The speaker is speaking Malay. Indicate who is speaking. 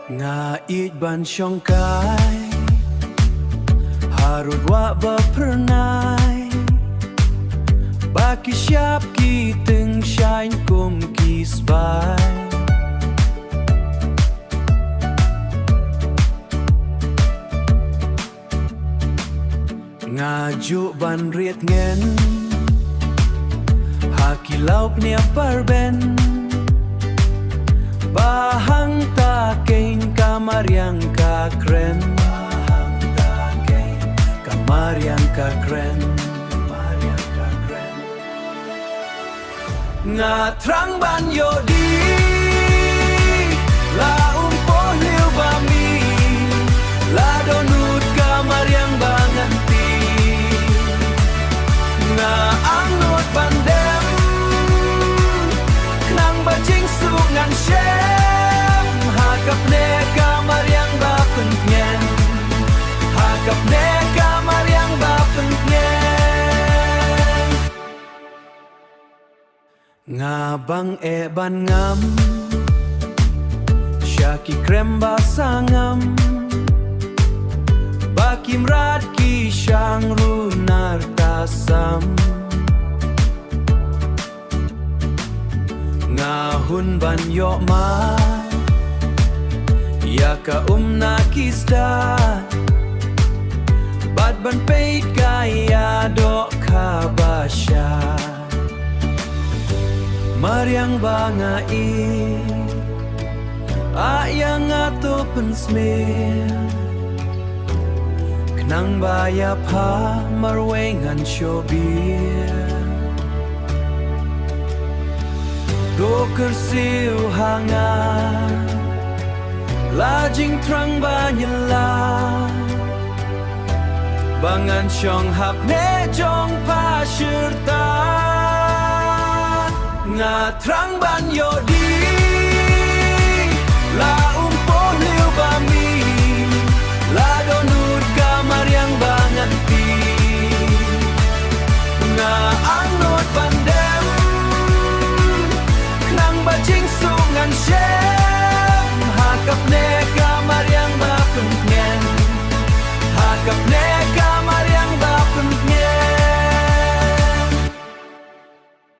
Speaker 1: Nga ban syongkai Harut wa bapernai Baki siap ki teng shine kum ki sbai Ngaju ban riet ngen Haki laup nia parben Bahang takein kamar yang ka keren Kamar yang ka keren Nga trang ban yodi La umpo liu bami La donut kamar yang banganti Nga angot bandem Knang bajing sungan shem Hakap ne kamar yang bapentnyen Hakap ne kamar yang bapentnyen Nga bang ban ngam Syaki krem basangam Bakim rat ki syang runar tasam Ngahun ban yok ma Ya ka na kisda Bad ban peit kaya dok kabasya Mariang bangai Ayang ato pensmir Kenang bayap ha marwengan syobir Doker siu hangat Lajing trang banyela Bangan syong hap ne jong pasyurta Nga trang ban yodi La